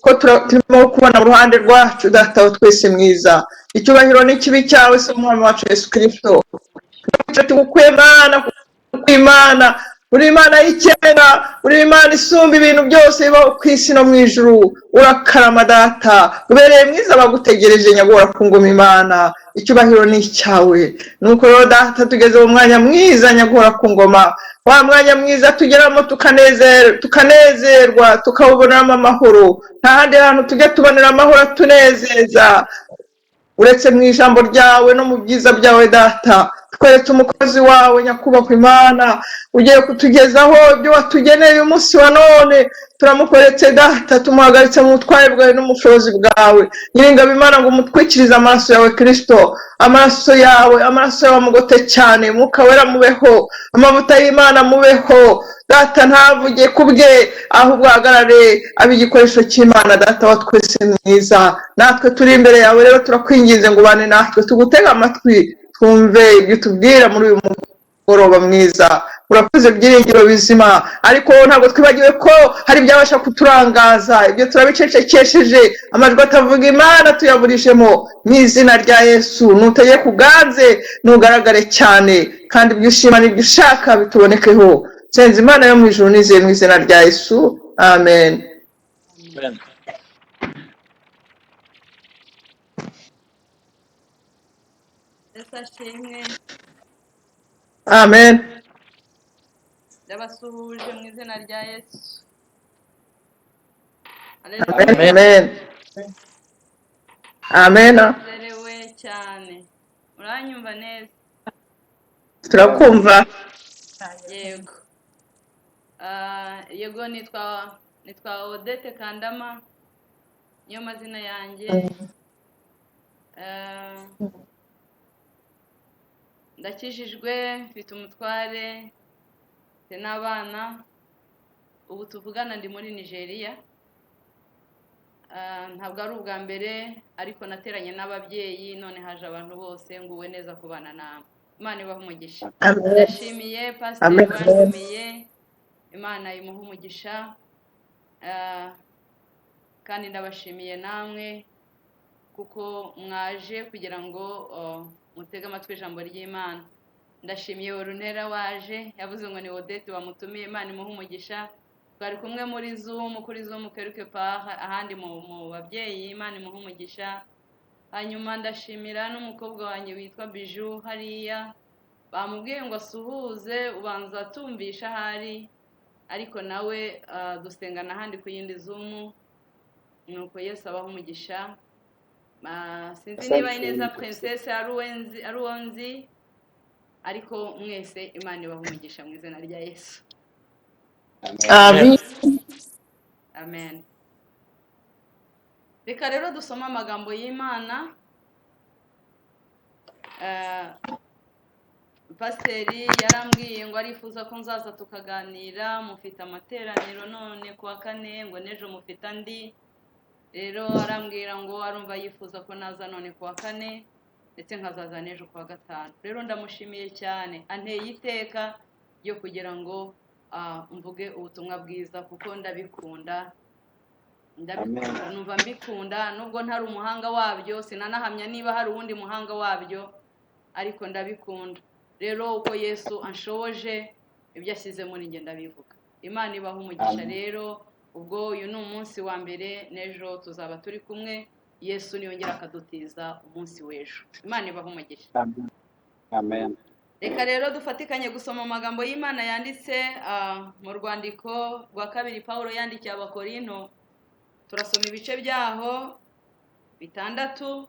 ko turimo kubona mu ruhande rwacu data wa twese mwiza. Icyubahiro n'ikibi cyawe se umwami wacu Yesu Kristo. Tugukuye Imana, Imana uri Imana y'icyenda, uri Imana isumba ibintu byose bibaho ku isi no mu ijuru. Urakarama data, ubereye mwiza abagutegereje nyagora ku ngoma Imana. Icyubahiro ni icyawe. Nuko rero data tugeze mu mwanya mwiza nyagora ku ngoma, wa mwanya mwiza tugeramo tukanezerwa tukawubonamo amahoro. Nta handi hantu tujya tubonera amahoro atunezeza uretse mu ijambo ryawe no mu byiza byawe data. Tweretse umukozi wawe nyakubahwa Imana ugiye kutugezaho ibyo watugeneye uyu munsi wa none. Turamukoretse data, tumuhagaritse mu butware bwawe n'ubushobozi bwawe. Nyiringabo Imana ngo umutwikirize amaraso yawe Kristo, amaraso yawe amugote cyane. Mwuka wera mubeho, amavuta y'Imana mubeho data, ntavuge ku bwe ahubwo ahagarare abe igikoresho cy'Imana data wa twese mwiza. Natwe turi imbere yawe rero turakwinginze ngo ubane natwe, tugutege amatwi twumve ibyo tubwira muri uyu mugoroba mwiza. Urakoze byiringiro bizima, ariko ntabwo twibagiwe ko hari ibyabasha kuturangaza. Ibyo turabicecekesheje, amajwi atavuga Imana tuyaburishemo mu izina rya Yesu. Nutegeke uganze, nugaragare cyane, kandi ibyo ushima n'ibyo ushaka bitubonekeho. Senza Imana yo mu ijuru nizeye mu izina rya Yesu, amen. Amen. Ndabasuhuje mu izina rya Yesu. Amen. Amen. Zerewe cyane. Uranyumva neza? Turakumva. Yego. Yego nitwa Odette Kandama. Niyo mazina yanjye. Ndakijijwe, mfite umutware, mfite n'abana. Ubu tuvugana ndi muri Nigeria. Ntabwo ari ubwa mbere, ariko nateranye n'ababyeyi, none haje abantu bose nguwe neza kubana nawe. Imana ibahe umugisha. Ndashimiye pasiteri wantumiye, Imana imuhe umugisha. Kandi ndabashimiye namwe kuko mwaje kugira ngo mutege amatwi ijambo ry'Imana. Ndashimiye Orunera waje, yavuze ngo ni Odette wamutumiye. Imana imuhe umugisha. Twari kumwe muri Zoom, kuri Zoom quelque part, ahandi mu babyeyi. Imana imuhe umugisha. Hanyuma ndashimira n'umukobwa wanjye witwa Bijou hariya, bamubwiye ngo asuhuze, ubanza tumvisha ahari, ariko nawe dusengana ahandi ku yindi Zoom. Nuko Yesu abaho umugisha. Sinzi niba Ineza Princess ari uwo nzi, ariko mwese Imana ibahe umugisha mu izina rya Yesu. Amen. Amen. Reka rero dusoma amagambo y'Imana. Pasiteri yarambwiye ngo arifuza ko nzaza tukaganira, mufite amateraniro none kuwa kane, ngo n'ejo mufite andi. Rero arambwira ngo arumva yifuza ko naza none kuwa kane ndetse nkazaza n'ejo kuwa gatanu. Rero ndamushimiye cyane, anteye iteka ryo kugira ngo mvuge ubutumwa bwiza kuko ndabikunda, numva mbikunda. Nubwo ntari umuhanga wabyo, sinanahamya niba hari uwundi muhanga wabyo, ariko ndabikunda. Rero uko Yesu anshoboje ibyo ashyize muri njye ndabivuga. Imana ibahe umugisha. Rero ubwo uyu ni umunsi wa mbere, n'ejo tuzaba turi kumwe. Yesu niyongera akadutiza umunsi w'ejo. Imana ibahe umugisha. Amen. Reka rero dufatikanye gusoma amagambo y'Imana yanditse mu rwandiko rwa kabiri Pawulo yandikiye Abakorinto. Turasoma ibice byaho 6.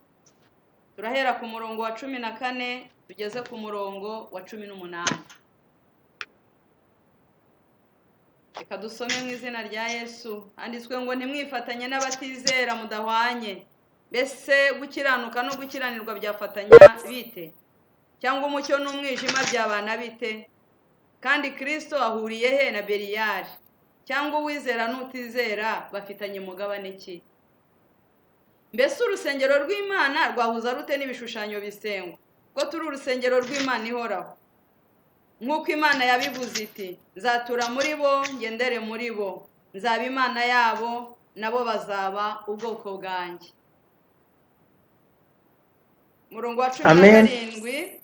Turahera ku murongo wa 14 tugeze ku murongo wa 18. Reka dusome mu izina rya Yesu. Handitswe ngo ntimwifatanye n'abatizera mudahwanye. Mbese gukiranuka no gukiranirwa byafatanya bite? Cyangwa umucyo n'umwijima byabana bite? Kandi Kristo ahuriye he na Beliyali? Cyangwa uwizera n'utizera bafitanye mugabane ki? Mbese urusengero rw'Imana rwahuza rute n'ibishushanyo bisengwa? Ko turi urusengero rw'Imana ihoraho. Nk'uko Imana yabivuze iti, nzatura muri bo, ngendere muri bo, nzaba Imana yabo, nabo bazaba ubwoko bwanjye. Murongo wa 17,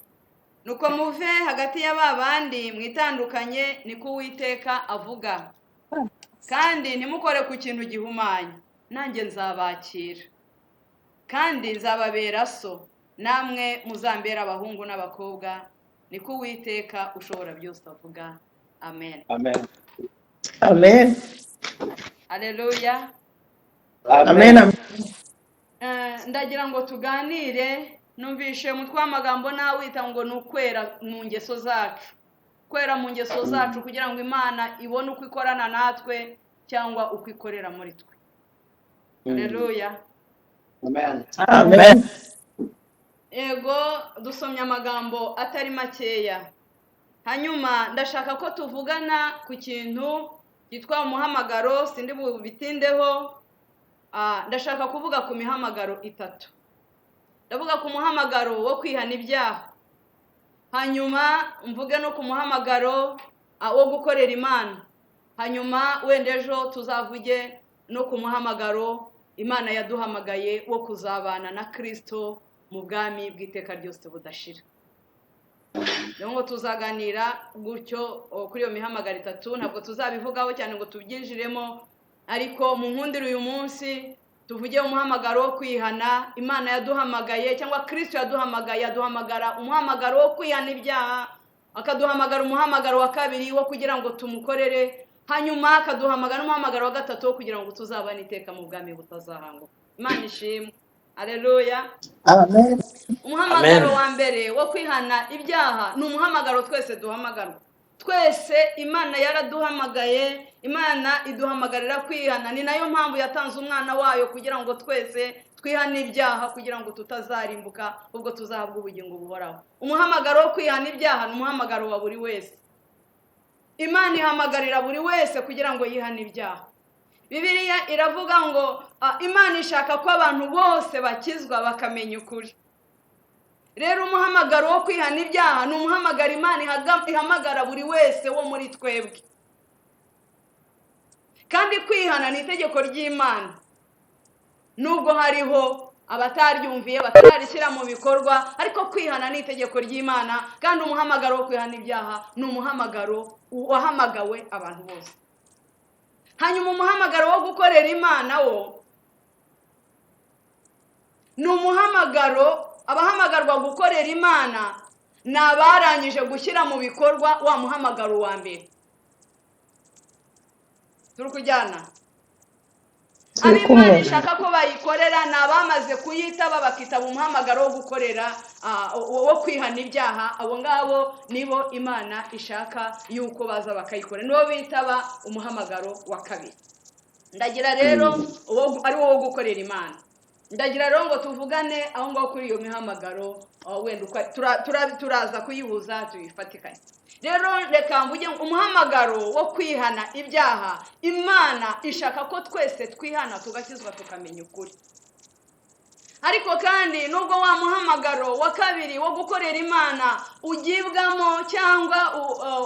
nuko muve hagati ya babandi mwitandukanye, niko Uwiteka avuga, kandi ntimukore ku kintu gihumanye, nanjye nzabakira, kandi nzababera so, namwe muzambera abahungu n'abakobwa, niko Uwiteka ushobora byose avuga. Amen. Amen. Amen. Haleluya. Amen. Amen. Ndagira ngo tuganire. Numvishe umutwe w'amagambo nawita ngo ni ukwera mu ngeso zacu, kwera mu ngeso zacu kugira ngo Imana ibone uko ikorana natwe cyangwa uko ikorera muri twe. Haleluya. Amen. Amen. Ego dusomye amagambo atari makeya, hanyuma ndashaka ko tuvugana ku kintu gitwa umuhamagaro. Sindi bubitindeho, ndashaka kuvuga ku mihamagaro itatu. Ndavuga ku muhamagaro wo kwihana ibyaha, hanyuma mvuge no ku muhamagaro wo gukorera Imana, hanyuma wenda ejo tuzavuge no ku muhamagaro Imana yaduhamagaye wo kuzabana na Kristo mu bwami bw'iteka ryose budashira. Ngo tuzaganira gutyo kuri iyo mihamagaro itatu. Ntabwo tuzabivugaho cyane ngo tubyinjiremo, ariko mu nkundire uyu munsi tuvuge umuhamagaro wo kwihana. Imana yaduhamagaye cyangwa Kristo yaduhamagaye, aduhamagara umuhamagaro wo kwihana ibyaha, akaduhamagara umuhamagaro wa kabiri wo kugira ngo tumukorere, hanyuma akaduhamagara umuhamagaro wa gatatu wo kugira ngo tuzabane iteka mu bwami butazahanguka. Imana ishimwe. Haleluya. Amen. Umuhamagaro wa mbere wo kwihana ibyaha ni umuhamagaro twese duhamagarwa. Twese Imana yaraduhamagaye, Imana iduhamagarira kwihana. Ni nayo mpamvu yatanze umwana wayo kugira ngo twese twihane ibyaha, kugira ngo tutazarimbuka ubwo tuzahabwa ubugingo buhoraho. Umuhamagaro wo kwihana ibyaha ni umuhamagaro wa buri wese. Imana ihamagarira buri wese kugira ngo yihane ibyaha. Bibiliya iravuga ngo Imana ishaka ko abantu bose bakizwa bakamenya ukuri. Rero umuhamagaro wo kwihana ibyaha ni umuhamagaro Imana ihamagara buri wese wo muri twebwe. Kandi kwihana ni itegeko ry'Imana, nubwo hariho abataryumviye batarishyira mu bikorwa, ariko kwihana ni itegeko ry'Imana. Kandi umuhamagaro wo kwihana ibyaha ni umuhamagaro wahamagawe abantu bose. Hanyuma umuhamagaro wo gukorera Imana wo ni umuhamagaro, abahamagarwa gukorera Imana ni abarangije gushyira mu bikorwa wa muhamagaro wa mbere. Turi kujyana? Imana ishaka ko bayikorera ni abamaze kuyitaba bakitaba umuhamagaro wo gukorera wo kwihana ibyaha. Abo ngabo nibo Imana ishaka yuko baza bakayikorera, nibo bitaba umuhamagaro wa kabiri. Ndagira rero ari wo gukorera Imana. Ndagira rero ngo tuvugane aho ngaho kuri iyo mihamagaro, wenda turaza kuyihuza tuyifatikanye. Rero reka mvuge umuhamagaro wo kwihana ibyaha. Imana ishaka ko twese twihana tugakizwa tukamenya ukuri. Ariko kandi nubwo wa muhamagaro wa kabiri wo gukorera Imana ugibwamo cyangwa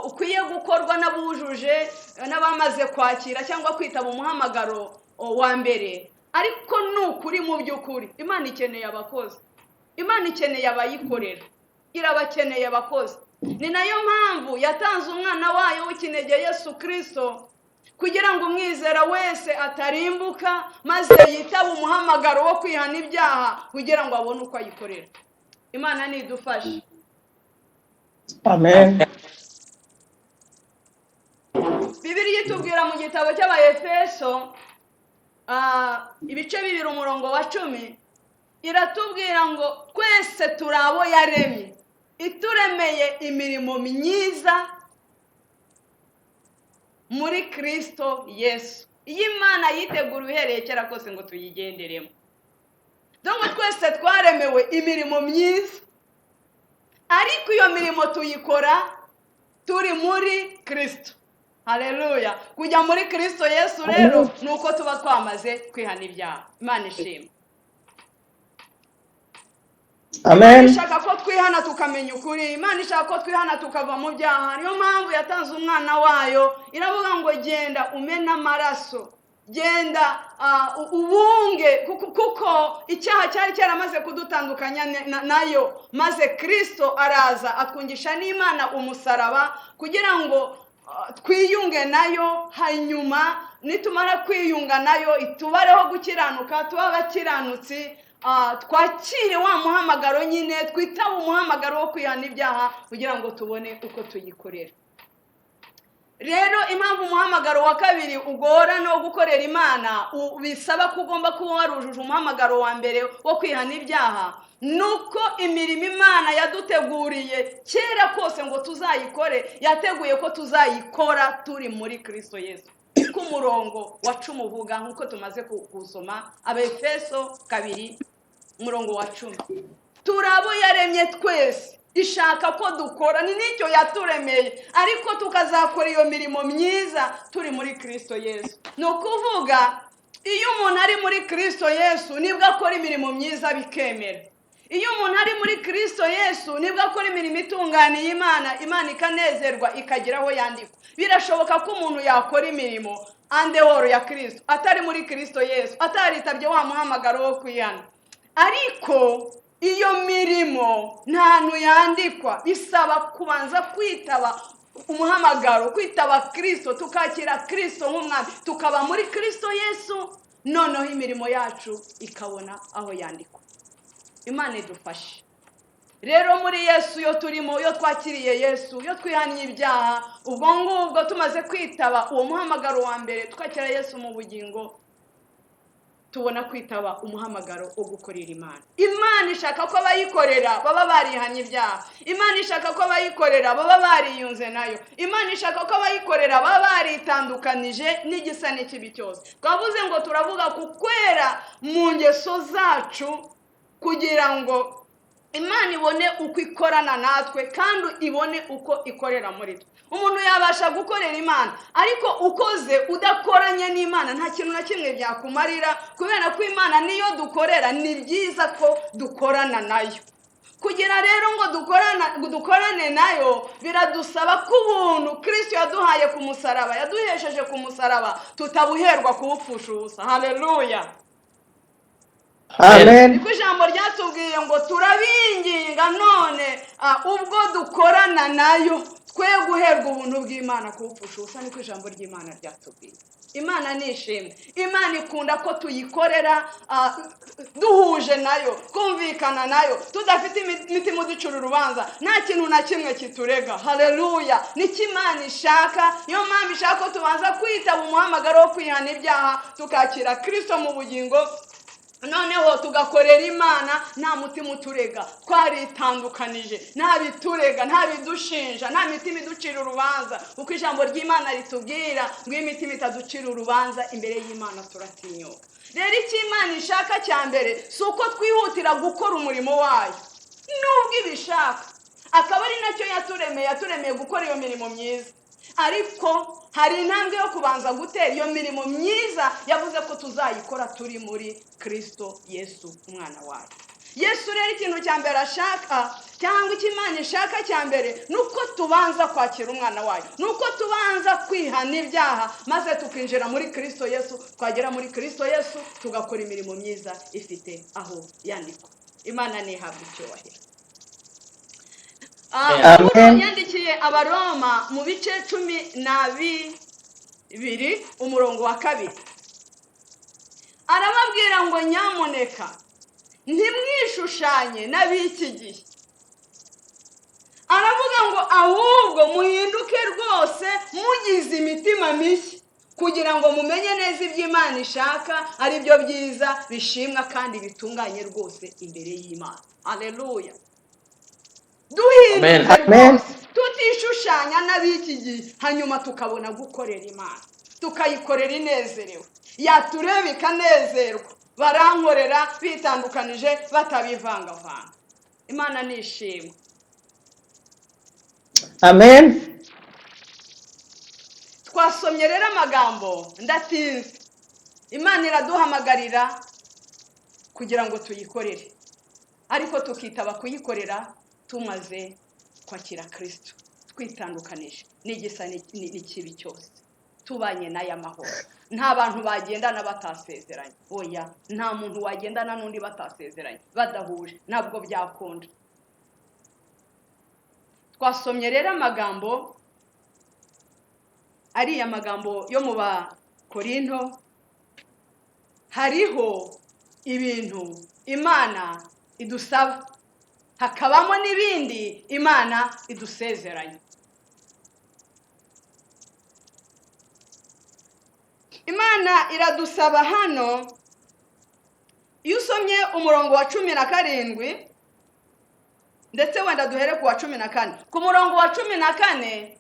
ukwiye gukorwa n'abujuje n'abamaze kwakira cyangwa kwitaba umuhamagaro wa mbere, ariko n'ukuri mu by'ukuri Imana ikeneye abakozi. Imana ikeneye abayikorera, irabakeneye abakozi. Ni nayo mpamvu yatanze umwana wayo w'ikinege Yesu Kristo kugira ngo umwizera wese atarimbuka, maze yitaba umuhamagaro wo kwihana ibyaha kugira ngo abone uko ayikorera. Imana nidufashe. Amen. Bibiliya itubwira mu gitabo cy'Abaefeso ibice 2 umurongo wa 10, iratubwira ngo twese turi abo yaremye, ituremeye imirimo myiza muri Kristo Yesu. Iyi Imana yitegura uhereye kera kose ngo tuyigenderemo. Dongo twese twaremewe imirimo myiza, ariko iyo mirimo tuyikora turi muri Kristo. Haleluya. Kujya muri Kristo Yesu rero nuko tuba twamaze kwihana ibyaha. Imana ishimwe. Amen. Imana ishaka ko twihana tukamenya ukuri. Imana ishaka ko twihana tukava mu byaha. Niyo mpamvu yatanze umwana wayo, iravuga ngo genda umena amaraso genda ubunge kuko icyaha cyari cyaramaze kudutandukanya nayo, maze Kristo araza atwungisha n'Imana umusaraba kugira ngo twiyunge nayo, hanyuma nitumara kwiyunga nayo itubareho gukiranuka, tuba abakiranutsi, twakire wa muhamagaro nyine, twitaba umuhamagaro wo kwihana ibyaha kugira ngo tubone uko tuyikorera. Rero impamvu umuhamagaro wa kabiri ugora no gukorera Imana bisaba ko ugomba kuba warujuje umuhamagaro wa mbere wo kwihana ibyaha, nuko imirimo Imana yaduteguriye kera kose ngo tuzayikore, yateguye ko tuzayikora turi muri Kristo Yesu. Ku murongo wa 10 uvuga nkuko tumaze kusoma, Abefeso 2 umurongo wa 10, turabo yaremye twese ishaka ko dukora, ni nicyo yaturemeye, ariko tukazakora iyo mirimo myiza turi muri Kristo Yesu. No kuvuga iyo umuntu ari muri Kristo Yesu nibwo akora imirimo myiza bikemera. Iyo umuntu ari muri Kristo Yesu nibwo akora imirimo itunganiye Imana ikanezerwa ikagira aho yandikwa. Birashoboka ko umuntu yakora imirimo andehoro ya Kristo, atari muri Kristo Yesu, ataritabye wa muhamagaro wo kwihana, ariko iyo mirimo ntantu yandikwa. Bisaba kubanza kwitaba umuhamagaro, kwitaba Kristo, tukakira Kristo nk'umwami, tukaba muri Kristo Yesu, noneho imirimo yacu ikabona aho yandikwa. Imana idufashe. Rero muri Yesu yo turimo, yo twakiriye Yesu, yo twihaniye ibyaha, ubwo ngubwo tumaze kwitaba uwo muhamagaro wa mbere, tukakira Yesu mu bugingo, tubona kwitaba umuhamagaro wo gukorera Imana. Imana ishaka ko abayikorera baba barihanye ibyaha. Imana ishaka ko abayikorera baba bariyunze nayo. Imana ishaka ko abayikorera baba baritandukanije n'igisa n'ikibi cyose. Twavuze ngo turavuga kukwera mu ngeso zacu kugira ngo Imana ibone uko ikorana natwe kandi ibone uko ikorera muri twe. Umuntu yabasha gukorera Imana, ariko ukoze udakoranye n'Imana nta kintu na kimwe byakumarira, kubera ko Imana niyo dukorera, ni byiza ko dukorana nayo. Kugira rero ngo dukorane nayo biradusaba ko ubuntu Kristo yaduhaye ku musaraba, yaduhesheje ku musaraba, tutabuherwa kuwupfusha ubusa. Haleluya. Amen. Niko ijambo ryatubwiye ngo turabinginga none ubwo dukorana nayo twe guherwa ubuntu bw'Imana kuwupfusha ubusa. Niko ijambo ry'Imana ryatubwiye. Imana nishimwe. Imana ikunda ko tuyikorera duhuje nayo, kumvikana nayo, tudafite imitima ducura urubanza, nta kintu na kimwe kiturega. Haleluya. Niki Imana ishaka. Niyo mpamvu ishaka ko tubanza kwitaba umuhamagaro wo kwihana ibyaha, tukakira Kristo mu bugingo, noneho tugakorera Imana nta mutima uturega, twaritandukanije, nta biturega, nta bidushinja, nta mitima iducira urubanza, kuko ijambo ry'Imana ritubwira ngo imitima itaducira urubanza imbere y'Imana turatinyuka. Rero icyo Imana ishaka cya mbere si uko twihutira gukora umurimo wayo, nubwo ibishaka, akaba ari nacyo yaturemeye gukora iyo mirimo myiza, ariko hari intambwe yo kubanza gutera iyo mirimo myiza yavuze ko tuzayikora turi muri Kristo Yesu umwana wayo. Yesu rero ikintu cya mbere ashaka, cyangwa icyo Imana ishaka cya mbere, nuko tubanza kwakira umwana wayo, nuko tubanza kwihana ibyaha, maze tukinjira muri Kristo Yesu. Twagera muri Kristo Yesu tugakora imirimo myiza ifite aho yandikwa. Imana nihabwe icyubahiro. Yandikiye Abaroma mu bice 12 umurongo wa 2, arababwira ngo nyamuneka ntimwishushanye n'ab'iki gihe. Aravuga ngo ahubwo muhinduke rwose mugize imitima mishya, kugira ngo mumenye neza ibyo Imana ishaka, ari byo byiza, bishimwa kandi bitunganye rwose imbere y'Imana. Haleluya. Duhinduke rwose, tutishushanya n'ab'iki gihe, hanyuma tukabona gukorera Imana, tukayikorera inezerewe, yatureba ikanezerwa, barankorera bitandukanije batabivangavanga. Imana nishimwe. Amen. Twasomye rero amagambo ndatinze. Imana iraduhamagarira kugira ngo tuyikorere, ariko tukitaba kuyikorera tumaze kwakira Kristo, twitandukanije n'igisa n'ikibi cyose. tubanye n'aya mahoro. Nta bantu bagendana batasezeranye, oya, nta muntu wagendana n'undi batasezeranye, badahuje, ntabwo byakunda. Twasomye rero amagambo, ariya magambo yo mu Bakorinto. Hariho ibintu Imana idusaba, hakabamo n'ibindi Imana idusezeranya. Imana iradusaba hano, iyo usomye umurongo wa 17, ndetse wenda duhere ku wa 14. Ku murongo wa 14,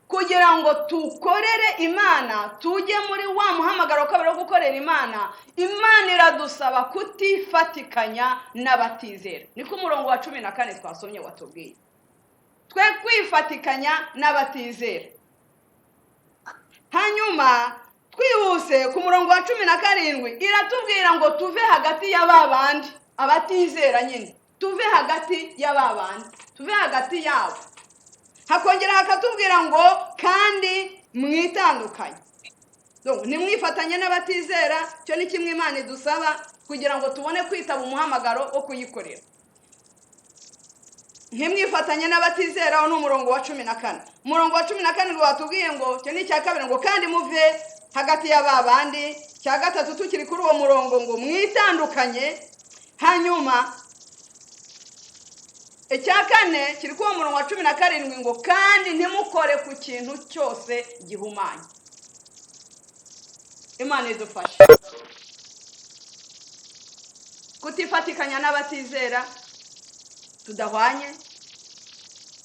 kugira ngo tukorere Imana, tujye muri wa muhamagaro kabiri wo gukorera Imana, Imana iradusaba kutifatikanya n'abatizera. Ni ku murongo wa 14 twasomye watubwiye, twe kwifatikanya n'abatizera. Hanyuma twihuse ku murongo wa 17 iratubwira ngo tuve hagati y'ababandi abatizera nyine, tuve hagati y'ababandi, tuve hagati yabo. Hakongera hakatubwira ngo kandi mwitandukanye. Nimwifatanye n'abatizera, cyo ni kimwe Imana idusaba kugira ngo tubone kwitaba umuhamagaro wo kuyikorera. Ntimwifatanye n'abatizera, ni umurongo wa 14. Umurongo wa 14 watubwiye ngo cyo ni cya kabiri, ngo kandi muve hagati y'ababandi. Cya gatatu tukiri kuri uwo murongo ngo mwitandukanye. Hanyuma icya kane kiri ku murongo wa 17 ngo kandi ntimukore ku kintu cyose gihumanye. Imana idufashe kutifatikanya n'abatizera, tudahwanye,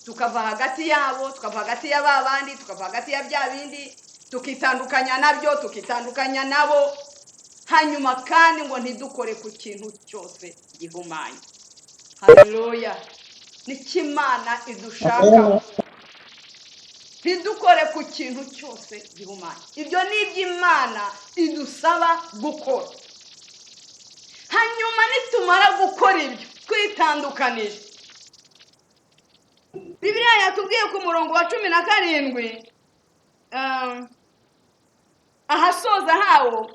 tukava hagati yabo, tukava hagati y'ababandi, tukava hagati ya bya bindi, tukitandukanya nabyo, tukitandukanya nabo. Hanyuma kandi ngo ntidukore ku kintu cyose gihumanye. Haleluya. Nikimana idushaka, ntidukore ku kintu cyose gihumanye. Ibyo ni iby'Imana idusaba gukora. Hanyuma nitumara gukora ibyo, twitandukanije, Bibiliya yatubwiye ku murongo wa 17, ahasoza hawo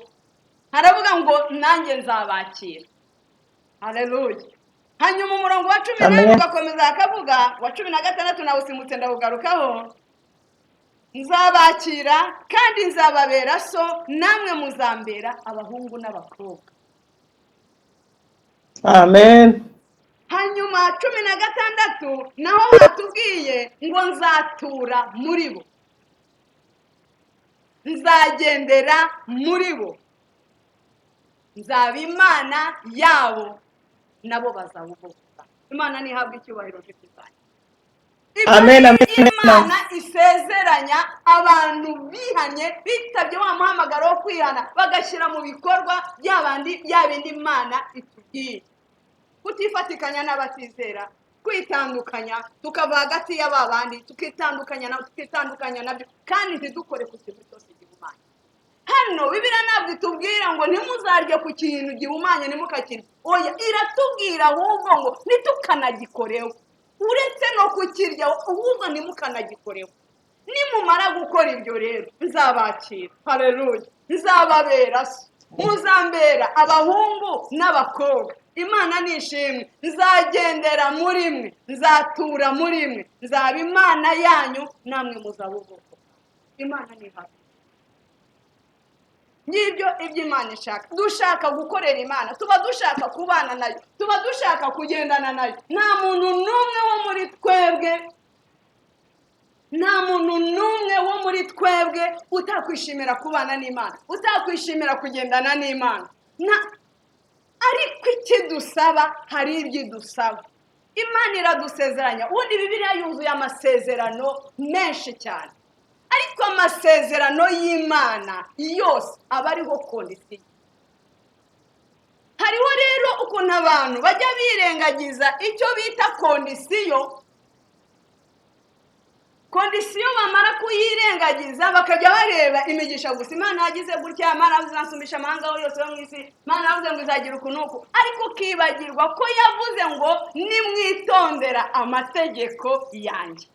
haravuga ngo nanjye nzabakira. Haleluya. Hanyuma umurongo wa 18 ugakomeza akavuga, wa 16 nawe usimutse ndawugarukaho, nzabakira kandi nzababera so, namwe muzambera abahungu n'abakobwa. Amen. Hanyuma 16 naho hatubwiye ngo nzatura muri bo, nzagendera muri bo, nzaba Imana yabo, nabo bazabuvuga. Imana nihabwa icyubahiro cy'Imana. Amen, amen. Imana isezeranya abantu bihanye, bitabye wa muhamagaro wo kwihana, bagashyira mu bikorwa by'abandi yabindi Imana itubwiye. Kutifatikanya n'abatizera, kwitandukanya, tukava hagati y'ababandi, tukitandukanya nabyo, kandi ntidukore ku kintu cyose gihumanye. Hano Bibiliya ntabwo itubwira ngo ntimuzarye ku kintu gihumanye nimukakirya, oya, iratubwira ahubwo ngo nitukanagikoreho, uretse no kukirya ahubwo ntimukanagikoreho. Nimumara gukora ibyo rero nzabakira. Haleluya. Nzababera so, muzambera abahungu n'abakobwa. Imana nishimwe. Nzagendera muri mwe, nzatura muri mwe, nzaba Imana yanyu, namwe muzabuvuga. Imana ni hafi. Nibyo iby'Imana ishaka. Dushaka gukorera Imana, tuba dushaka kubana nayo, tuba dushaka kugendana nayo. Nta muntu n'umwe wo muri twebwe, nta muntu n'umwe wo muri twebwe utakwishimira kubana n'Imana, utakwishimira kugendana n'Imana. Ariko ikidusaba, hari ibyidusaba. Imana iradusezeranya. Ubundi Bibiliya yuzuye amasezerano menshi cyane, ariko amasezerano y'Imana yose aba ariho kondisiyo. Hariho rero ukuntu abantu bajya birengagiza icyo bita kondisiyo. Kondisiyo bamara kuyirengagiza bakajya bareba imigisha gusa. Imana yagize gutya, Imana izasumisha amahanga yose yo mu isi, Imana yavuze ngo izagira ukunuku, ariko ukibagirwa ko yavuze ngo nimwitondera amategeko yanjye.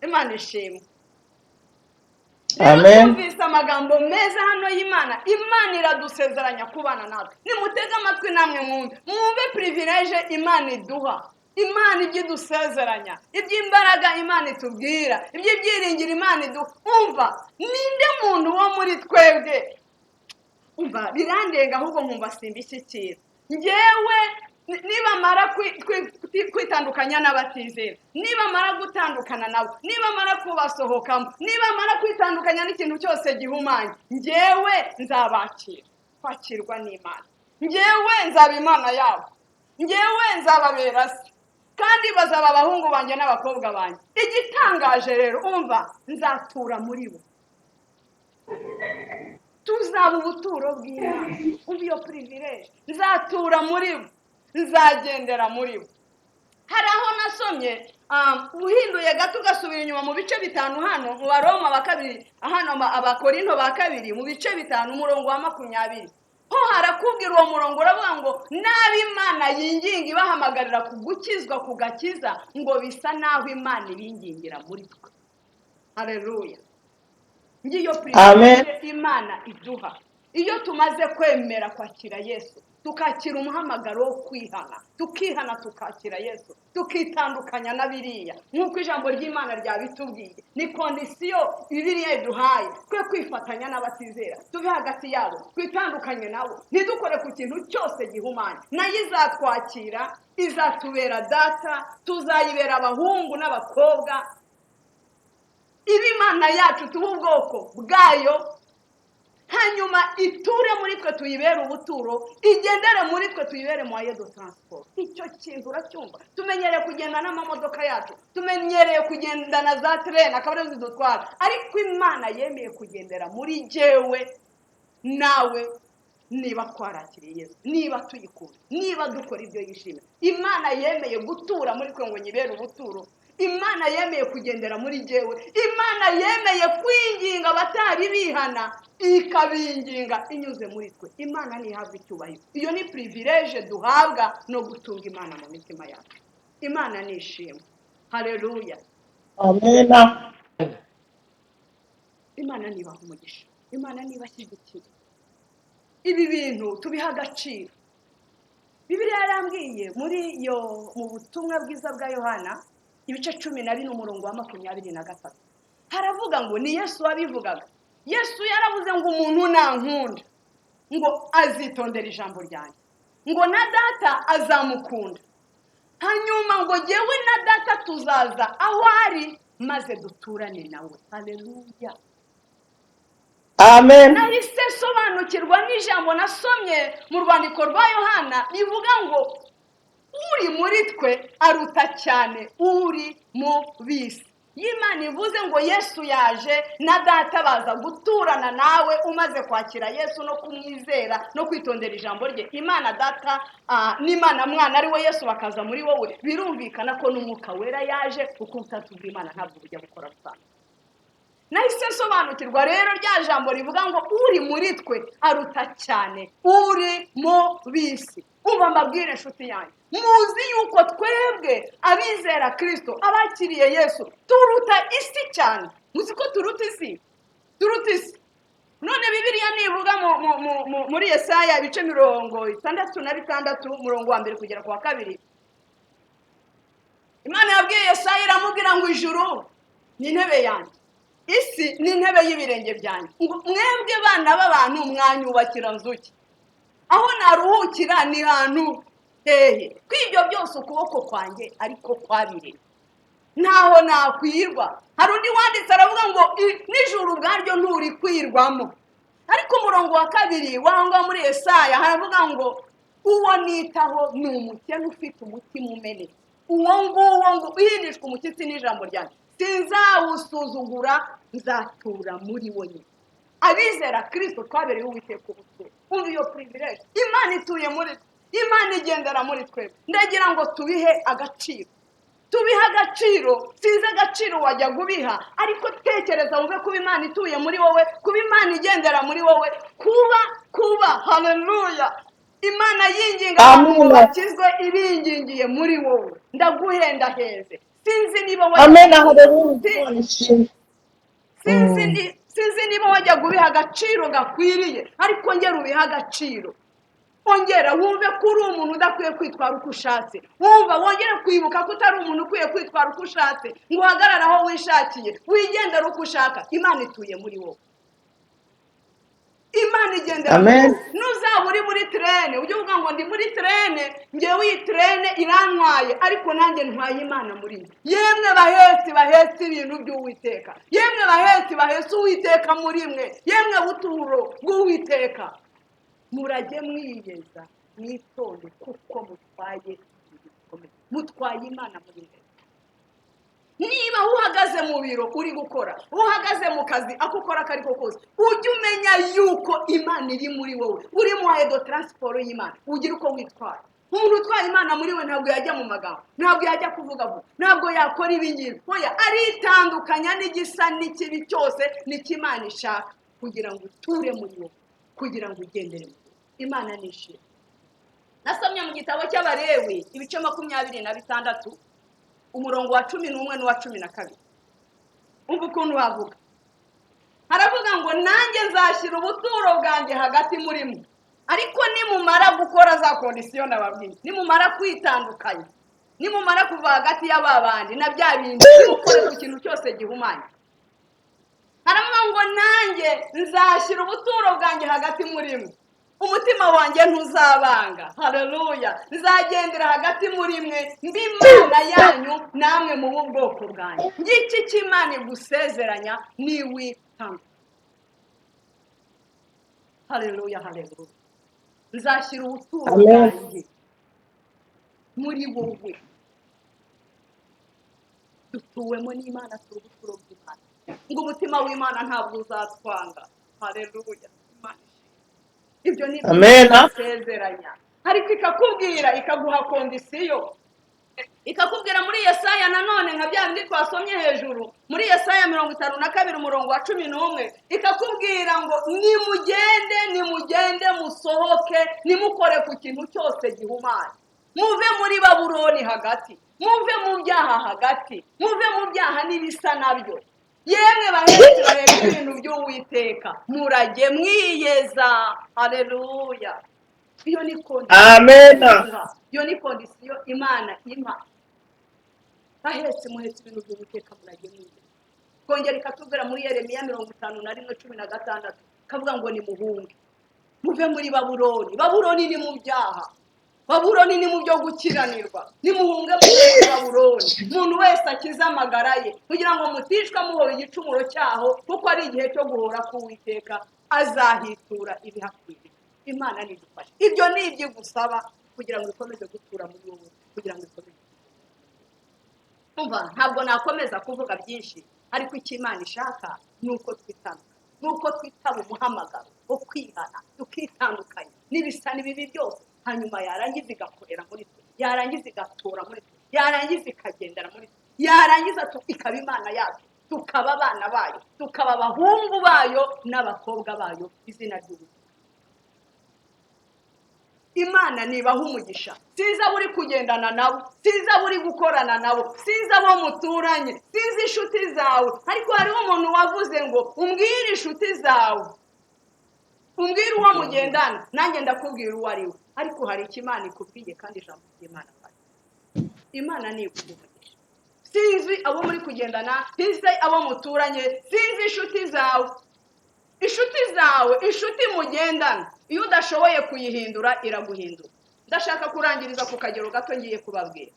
Imana ishimwe. rero Amen. twumvise amagambo meza hano y'Imana. Imana iradusezeranya kubana natwe. Nimutege amatwi namwe mwumve privilege Imana iduha. Imana ibyo idusezeranya, iby'imbaraga Imana itubwira, iby'ibyiringiro Imana iduha. Umva, ninde muntu wo muri twebwe? Umva, birandenga ahubwo nkumva simba ishyikira. Njyewe nibamara kwitandukanya n'abatizera, nibamara gutandukana nabo, nibamara kubasohokamo, nibamara kwitandukanya n'ikintu cyose gihumanye, njyewe nzabakira. Kwakirwa n'Imana. Njyewe nzaba Imana yabo. Njyewe nzababera se. Kandi bazaba abahungu banjye n'abakobwa banjye. Igitangaje rero, umva, nzatura muri bo. Tuzaba ubuturo bw'Imana. Umva iyo privilege. Nzatura muri bo. Nzagendera muri bo. Hari aho nasomye, uhinduye gato ugasubira inyuma mu bice 5 hano mu Baroma ba kabiri, hano Abakorinto ba kabiri mu bice 5 umurongo wa 20. Ho harakubwira uwo murongo uravuga ngo n'ab'Imana yinginga ibahamagarira kugukizwa kugakiza ngo bisa naho Imana ibingingira muri twe. Haleluya. Ngiyo privilege Imana iduha. Iyo tumaze kwemera kwakira Yesu, tukakira umuhamagaro wo kwihana, tukihana tukakira Yesu, tukitandukanya na biriya nk'uko ijambo ry'Imana ryabitubwiye. Ni kondisiyo Bibiliya iduhaye twe kwifatanya n'abatizera, tuve hagati yabo, twitandukanye nabo, ntidukore ku kintu cyose gihumanye. Nayo izatwakira, izatubera data, tuzayibera abahungu n'abakobwa. Imana yacu tuba ubwoko bwayo, hanyuma iture muri twe tuyibere ubuturo, igendere muri twe tuyibere moyen de transport. Icyo kintu uracyumva? Tumenyereye kugenda n'amamodoka yacu, tumenyereye kugenda na za train akaba arizo zidutwara, ariko Imana yemeye kugendera muri jewe nawe niba twarakiriye Yesu, niba tuyikunda, niba dukora ibyo yishimira. Imana yemeye gutura muri twe ngo nyibere ubuturo. Imana yemeye kugendera muri jewe. Imana yemeye kwinginga abatari bihana, ikabinginga inyuze muri twe. Imana nihabwa icyubahiro. Iyo ni privilege duhabwa no gutunga Imana mu mitima yacu. Imana nishimwe. Haleluya. Amen. Imana nibaha umugisha. Imana nibashyigikira. Ibi bintu tubiha agaciro. Bibiliya yarambwiye mu butumwa bwiza bwa Yohana ibice 14 umurongo wa 23 haravuga ngo ni Yesu wabivugaga. Yesu yaravuze ngo umuntu nankunda ngo azitondera ijambo ryanjye, ngo na data azamukunda, hanyuma ngo jyewe na data tuzaza aho ari maze duturane nawe. Haleluya. Amen. Nahise sobanukirwa n'ijambo nasomye mu rwandiko rwa Yohana rivuga ngo uri muri twe aruta cyane uri mu bisi. Imana ivuze ngo Yesu yaje na data baza guturana nawe umaze kwakira Yesu no kumwizera no kwitondera ijambo rye. Imana data n'Imana mwana ari we Yesu bakaza muri wowe. Birumvikana ko n'umwuka wera yaje kuko utatu bw'Imana ntabwo bujya gukora gusana. Nahise sobanukirwa rero rya jambo rivuga ngo uri muri twe aruta cyane uri mu bisi. Umva mbabwire inshuti yanjye, muzi yuko twebwe abizera Kristo abakiriye Yesu turuta isi cyane. Muzi ko turuta isi? Turuta isi. None Bibiliya nivuga muri Yesaya ibice 66 umurongo wa 1 kugera ku wa 2, Imana yabwiye Yesaya iramubwira ngo ijuru ni intebe yanjye, isi ni intebe y'ibirenge byanjye. Mwebwe bana b'abantu mwanyubakira nzuki, aho naruhukira ni hantu hehe? Kwibyo byose ukuboko kwanjye ariko kwabire ntaho nakwirwa. Hari undi wanditse aravuga ngo n'ijuru ubwaryo nturi kwirwamo. Ariko umurongo wa 2 wanga muri Yesaya haravuga ngo uwo nitaho ni umukene ufite umutima umenetse. Uwo nguwo ngo uhindishwe umushyitsi n'ijambo ryanjye sinzawusuzugura, nzatura muri wowe. Abizera Kristo twabereye Uwiteka ubuturo. Umva iyo privilege. Imana ituye muri twe, Imana igendera muri twe. Ndagira ngo tubihe agaciro. Tubiha agaciro, sinze agaciro wajya gubiha, ariko tekereza wumve kuba Imana ituye muri wowe, kuba Imana igendera muri wowe, kuba haleluya. Imana yinginga abantu bakizwe ibingingiye muri wowe. Ndaguhenda heze. Sinzi niba Amen. Haleluya. sinzi niba wajya gubiha agaciro gakwiriye, ariko ngera ubiha agaciro. Ongera wumve ko uri umuntu udakwiye kwitwara uko ushatse. Wongere kwibuka ko utari umuntu ukwiye kwitwara uko ushatse, ngo uhagarare aho wishakiye, wigendere uko ushaka. Imana ituye muri wowe. Imana igendera muri wowe. Nuzaba uri muri trene ujye uvuga ngo ndi muri trene, ngewe iyi trene irantwaye, ariko nanjye ntwaye Imana muri mwe. Yemwe bahetse ibintu by'Uwiteka, yemwe bahetse Uwiteka muri mwe, yemwe buturo bw'Uwiteka, murajye mwiyeza mwitonde kuko mutwaye Imana muri mwe. Niba uhagaze mu biro uri gukora, uhagaze mu kazi ako ukora kariko kose, ujye umenya yuko Imana iri muri wowe, uri mu aedo transport y'Imana, ugira uko witwara. Umuntu utwaye Imana muri we ntabwo yajya mu magambo, ntabwo yajya kuvuga vuba, ntabwo yakora ibingibi. Oya, aritandukanya n'igisa n'ikibi cyose n'ikimana ishaka, kugira ngo uture muri wowe, kugira ngo ugendere muri wowe. Imana nishimye. Nasomye mu gitabo cy'Abalewi ibice 26 umurongo wa 11 n'uwa 12. Umva ukuntu bavuga. Haravuga ngo nanjye nzashyira ubuturo bwanjye hagati muri mwe, ariko nimumara gukora za kondisiyo nababwiye, nimumara kwitandukanya, nimumara kuva hagati y'ababandi na bya bindi, nimukore ku kintu cyose gihumanye. Haravuga ngo nanjye nzashyira ubuturo bwanjye hagati muri mwe, umutima wanjye ntuzabanga. Haleluya. Nzagendera hagati muri mwe, ndi Imana yanyu namwe mu bwoko bwanjye. Ngiki cy'Imana igusezeranya ni witanga. Haleluya, haleluya. Nzashyira ubuturo bwanjye muri wowe. Dutuwemo n'Imana, turi ubuturo bw'Imana, ngo umutima w'Imana ntabwo uzatwanga. Haleluya. Ibyo ni isezeranya. Ariko ikakubwira, ikaguha kondisiyo, ikakubwira muri Yesaya nanone nka bya bindi twasomye hejuru, muri Yesaya 52 umurongo wa 11, ikakubwira ngo nimugende musohoke, nimukore ku kintu cyose gihumanye, muve muri Babuloni hagati, muve mu byaha hagati, muve mu byaha n'ibisa nabyo. Yemwe bahetse ibintu by'Uwiteka, murajye mwiyeza. Haleluya. Iyo ni kondisiyo. Amen. Iyo ni kondisiyo Imana impa. Bahetse ibintu by'Uwiteka, murajye mwiyeza. Kongera ikatubwira muri Yeremiya 51:16, kavuga ngo ni muhunge, muve muri Babuloni. Babuloni ni mu byaha, Babuloni ni mu byo gukiranirwa, nimuhunge muri Babuloni. Umuntu wese akiza amagara ye, kugira ngo mutishwa muhora igicumuro cyaho, kuko ari igihe cyo guhora k'Uwiteka, azahitura ibihakwiriye. Imana nidufashe. Ibyo ni ibyo gusaba kugira ngo ikomeze gutura muri wowe, kugira ngo ikomeze. Umva, ntabwo nakomeza kuvuga byinshi, ariko icyo Imana ishaka ni uko twitandukanya, nuko twitaba umuhamagaro wo kwihana, tukitandukanya n'ibisa n'ibibi byose. Hanyuma yarangiza igakorera muri twe, yarangiza igatura muri twe, yarangiza ikagendera muri twe, yarangiza ikaba Imana yacu, tukaba abana bayo, tukaba abahungu bayo n'abakobwa bayo. Izina ry'Uwiteka. Imana nibaha umugisha. Siza buri kugendana nabo, siza buri gukorana nabo, siza abo muturanye, siza inshuti zawe. Ariko hariho umuntu wavuze ngo umbwire inshuti zawe, umbwire uwo mugendana, nanjye ndakubwira uwo ari we. Ariko hari icyo Imana ikubwiye, kandi ijambo ry'Imana kandi Imana ni ikumugisha. Sizi abo muri kugendana, sizi abo muturanye, sizi inshuti zawe. Inshuti mugendana, iyo udashoboye kuyihindura iraguhindura. Ndashaka kurangiriza ku kagero gato ngiye kubabwira.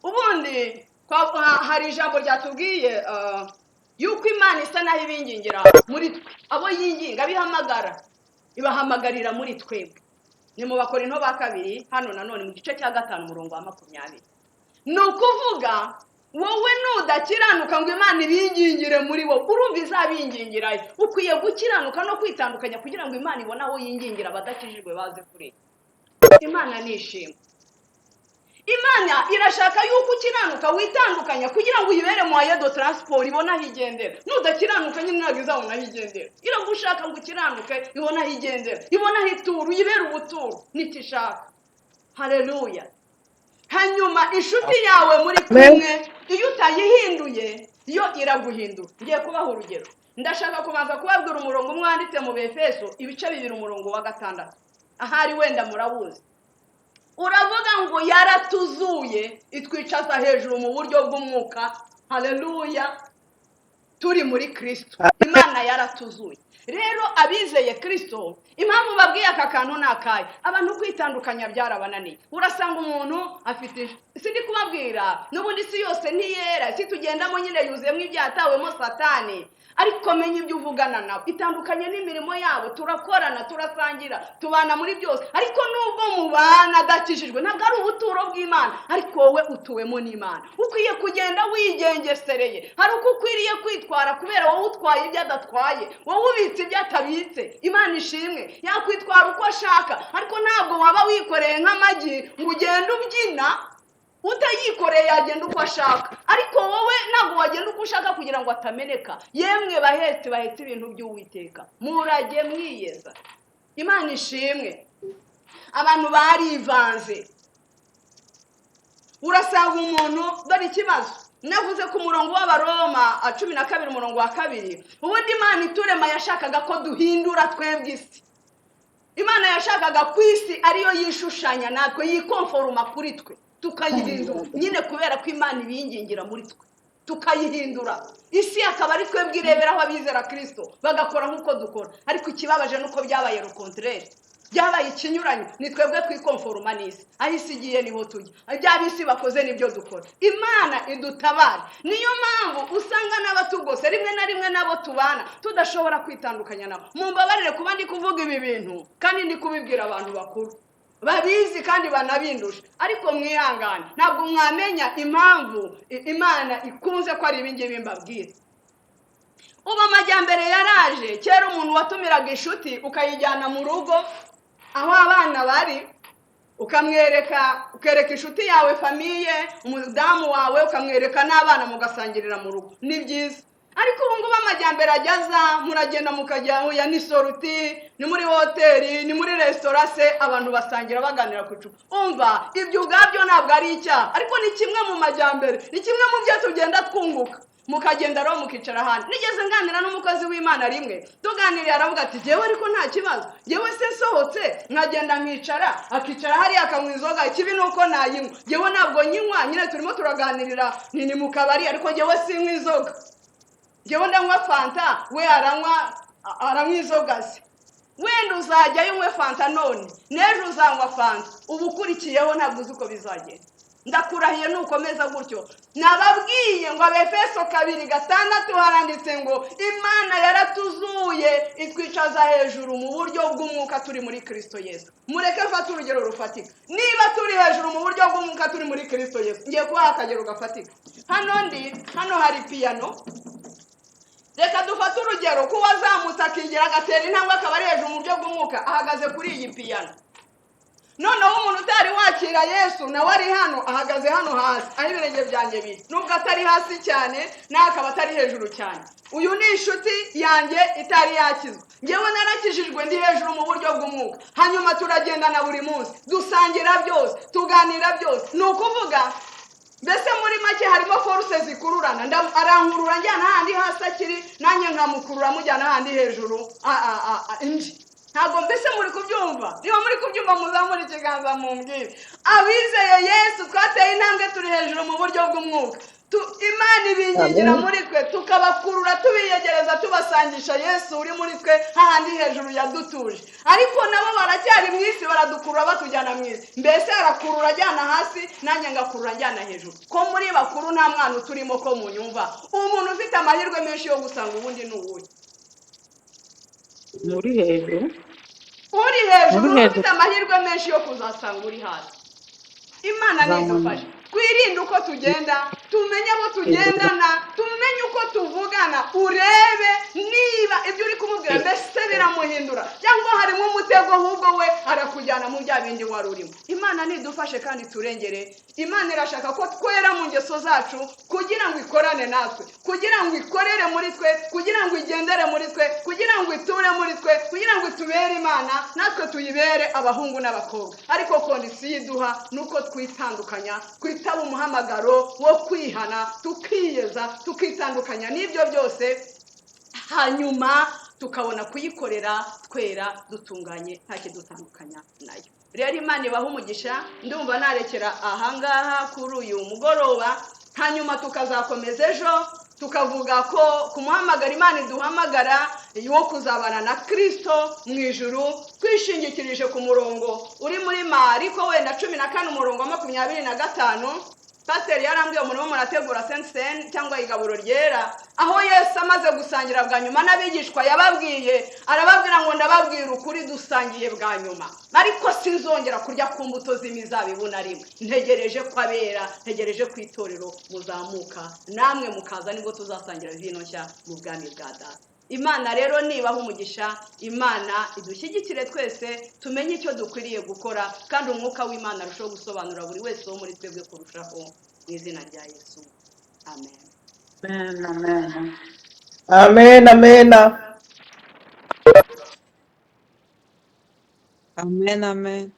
Ubundi hari ijambo ryatubwiye yuko Imana isa naho ibingingira muri twe, abo yinginga bihamagara, ibahamagarira muri twebwe. Ni mu Bakorinto ba 2 hano nanone mu gice cya 5 umurongo wa 20. Ni ukuvuga wowe nudakiranuka ngo Imana ibingingire muri wowe, urumva izabingingirayo. Ukwiye gukiranuka no kwitandukanya kugira ngo Imana ibone aho yingingira abadakijijwe baze kure. Imana nishimwe. Imana irashaka yuko ukiranuka witandukanya kugira ngo uyibere mu ayedo transport, ibona higendera. Nudakiranuka nyine ntabwo izabona higendera. Iragushaka ngo ukiranuke, ibona higendera, ibona hituru, uyibere ubuturu n'ikishaka. Haleluya. Hanyuma inshuti yawe muri kumwe, iyo utayihinduye, yo iraguhindura. Ngiye kubaha urugero, ndashaka kubanza kubabwira umurongo umwe wanditse mu Befeso ibice 2 umurongo wa 6. Ahari wenda murabuzi, uravuga ngo yaratuzuye itwicaza hejuru mu buryo bw'umwuka. Haleluya, turi muri Kristo. Imana yaratuzuye. Rero abizeye Kristo, impamvu babwiye aka kantu nakaye, abantu kwitandukanya byarabananiye. Urasanga umuntu afite, sindi kubabwira n'ubundi si yose ntiyera, si tugendamo nyine yuzuyemo ibyatawemo Satani, ariko menya ibyo uvugana nabo. Itandukanye n'imirimo yabo, turakorana, turasangira, tubana muri byose, ariko nubwo mubana adakijijwe ntabwo ari ubuturo bw'Imana, ariko wowe utuwemo n'Imana. Ukwiye kugenda wigengesereye. Hari uko ukwiriye kwitwara, kubera wowe utwaye ibyo adatwaye, wowe ubitse ibyo atabitse. Imana ishimwe, yakwitwara uko ashaka, ariko ntabwo waba wikoreye nk'amagi ngo ugende ubyina. Utayikoreye yagenda uko ashaka, ariko wowe ntabwo wagenda uko ushaka kugira ngo atameneka. Yemwe bahetse ibintu by'Uwiteka, murage mwiyeza. Imana ishimwe. Abantu barivanze. Urasanga umuntu, dore ikibazo navuze ku murongo w'Abaroma 12 umurongo wa 2, ubundi Imana iturema yashakaga ko duhindura twebwe isi. Imana yashakaga ku isi ariyo yishushanya natwe, yikonforuma kuri twe, tukayihindura nyine, kubera ko Imana ibingingira muri twe, tukayihindura. Isi akaba ari twebwe ireberaho abizera Kristo bagakora nk'uko dukora, ariko ikibabaje nuko byabaye le contraire, byabaye ikinyuranyo. Ni twebwe twikonforuma n'isi, aho isi igiye niho tujya, ibyo isi bakoze nibyo dukora. Imana idutabare. Niyo mpamvu usanga n'abatugose rimwe na rimwe nabo tubana tudashobora kwitandukanya nabo. Mumbabarire kuba ndi kuvuga ibi bintu kandi ndi kubibwira abantu bakuru babizi kandi banabindusha, ariko mwihangane, ntabwo mwamenya impamvu Imana ikunze ko ari ibingibi mbabwira. Ubu amajyambere yaraje. Kera umuntu watumiraga inshuti ukayijyana mu rugo aho abana bari, ukereka inshuti yawe, famiye, umudamu wawe, ukamwereka n'abana, mugasangirira mu rugo, ni byiza. Ariko ubu ngubu amajyambere ageza, muragenda mukajya ya ni soruti, ni muri hoteli, ni muri resitora se, abantu basangira baganira ku icupa. Umva, ibyo ubwabyo ntabwo ari icyaha, ariko ni kimwe mu majyambere, ni kimwe mu byo tugenda twunguka. Mukagenda rero mukicara hano. Nigeze nganira n'umukozi w'Imana rimwe, tuganiriye aravuga ati jewe ariko nta kibazo, jewe se sohotse nkagenda nkicara, akicara hariya akanywa inzoga, ikibi nuko nayinywa. Jewe ntabwo nyinywa, nyine turimo turaganirira ni mu kabari, ariko jewe sinywa inzoga. Jewe ndanywa fanta, we aranywa inzoga se. Wenda uzajya unywe fanta none, n'ejo uzanywa fanta, ubu ukurikiyeho ntabwo uzi uko bizagenda. Ndakurahiye nukomeza gutyo. Nababwiye ngo Abefeso 2:6 haranditse ngo Imana yaratuzuye itwicaza hejuru mu buryo bw'umwuka turi muri Kristo Yesu. Mureke fata urugero rufatika. Niba turi hejuru mu buryo bw'umwuka turi muri Kristo Yesu, ngiye kubaha akagero gafatika. Hano hari piano. Reka dufate urugero ko wazamutse akigira agatera intambwe akaba ari hejuru mu buryo bw'umwuka, ahagaze kuri iyi piano. Noneho umuntu utari wakira Yesu nawe ari hano, ahagaze hano hasi, aho ibirenge byanjye biri, nubwo atari hasi cyane n'akaba atari hejuru cyane. Uyu ni inshuti yanjye itari yakizwa. Ngewe narakijijwe, ndi hejuru mu buryo bw'umwuka. Hanyuma turagendana buri munsi, dusangira byose, tuganira byose. Ni ukuvuga mbese muri make harimo force zikururana. Arankurura njyana handi hasi akiri, nanjye nkamukurura mujyana handi hejuru. Ntabwo mbese muri kubyumva? Niba muri kubyumva muzamura ikiganza mumbwire. Abizeye Yesu twateye intambwe, turi hejuru mu buryo bw'umwuka. Imana ibingingira muri twe, tukabakurura tubiyegereza, tubasangisha Yesu uri muri twe hahandi hejuru yadutuje. Ariko nabo baracyari mu isi, baradukurura batujyana mu isi. Mbese arakurura ajyana hasi, nanjye ngakurura njyana hejuru. Ko muri bakuru nta mwana uturimo ko munyumva? Umuntu ufite amahirwe menshi yo gusanga ubundi ni uwuhe? Muri hejuru. Uri hejuru ufite amahirwe menshi yo kuzasanga uri hasi. Imana nidufashe. Twirinde uko tugenda, tumenye abo tugendana, tumenye uko tuvugana, urebe niba ibyo uri kumubwira mbese biramuhindura cyangwa harimo umutego, ahubwo we arakujyana mu bya bindi wari urimo. Imana nidufashe kandi turengere. Imana irashaka ko twera mu ngeso zacu kugira ngo ikorane natwe, kugira ngo ikorere muri twe, kugira ngo igendere muri twe, kugira ngo iture muri twe, kugira ngo tubere Imana natwe tuyibere abahungu n'abakobwa. Ariko kondisiyo iduha nuko twitandukanya twitaba umuhamagaro wo kwihana tukiyeza tukitandukanya n'ibyo byose, hanyuma tukabona kuyikorera twera dutunganye nta kidutandukanya nayo. Rero Imana ibaha umugisha, ndumva narekera ahangaha kuri uyu mugoroba, hanyuma tukazakomeza ejo tukavuga ko ku muhamagara Imana iduhamagara wo kuzabana na Kristo mu ijuru, twishingikirije ku murongo uri muri Mariko wenda 14 umurongo wa 25. Pasiteri yarambwiye umuntu wo murategura Saint-Seine cyangwa igaburo ryera, aho Yesu amaze gusangira bwa nyuma n'abigishwa yababwiye, arababwira ngo ndababwira ukuri dusangiye bwa nyuma, ariko sinzongera kurya ku mbuto z'imizabibu na rimwe, ntegereje ko abera, ntegereje ku itorero muzamuka namwe mukaza, nibwo tuzasangira vino nshya mu bwami bwa Data. Imana rero nibaha umugisha, Imana idushyigikire twese tumenye icyo dukwiriye gukora, kandi umwuka w'Imana arushaho gusobanura buri wese wo muri twebwe kurushaho, mu izina rya Yesu, amen. Amen, amen. Amen, amen.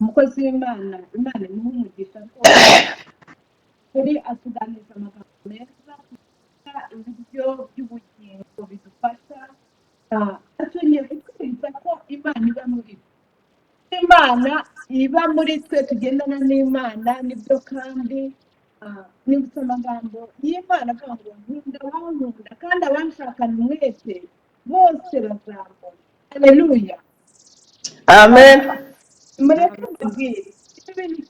Umukozi w'Imana, Imana imuhe umugisha kuri atuganiriza amagambo meza, ibiryo by'ubugingo bidufasha, atongeye kutwibutsa ko Imana iba muri twe. Imana iba muri twe, tugendana n'Imana, nibyo kandi nibutse amagambo y'Imana avuga ngo nkunda abankunda kandi abanshakana umwete bose bazabona. Haleluya. Amen. Mureke mbabwire ibintu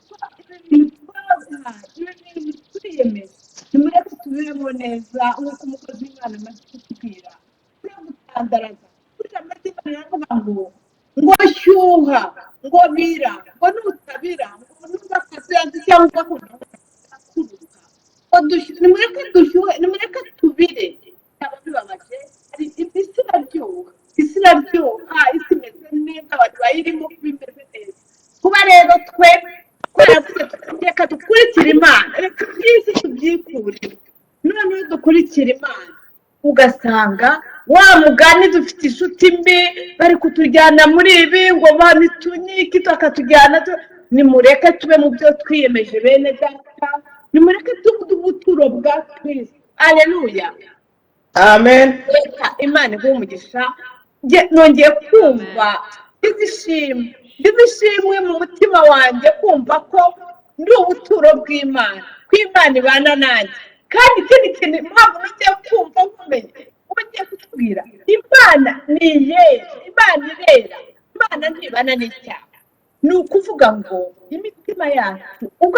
twiyemeje, nimureke tubiremo neza nk'uko umukozi w'Imana amaze kutubwira. Turi gutandaraza burya amazina aravuga ngo shyuha, ngo bira, ngo nutabira, ngo nubakaze yanze cyangwa kuruka, nimureke dushyuhe, nimureke tubire. Byaba bibabaje, isi iraryoha, isi iraryoha, isi imeze neza, abantu bayirimo bimeze neza. Kuba rero twe twaravuze reka dukurikire Imana, reka byinshi tubyikurire, noneho dukurikira Imana, ugasanga wa mugani dufite inshuti mbi bari kutujyana muri ibi ngo banitunyike bakatujyana. Nimureke tube mu byo twiyemeje bene Data, nimureke tube ubuturo bwa Kristo. Haleluya. Amen. Reka Imana iguhe umugisha. Nongeye kumva ndizishimwe mu mutima wanjye kumva ko ndi ubuturo bw'Imana, ko Imana ibana nanjye. Kandi ikindi kintu impamvu nongeye kumva nkomeye, ugiye kutubwira Imana ni iyera, Imana irera, Imana ntibana n'icyaha. Ni ukuvuga ngo imitima yacu ubwo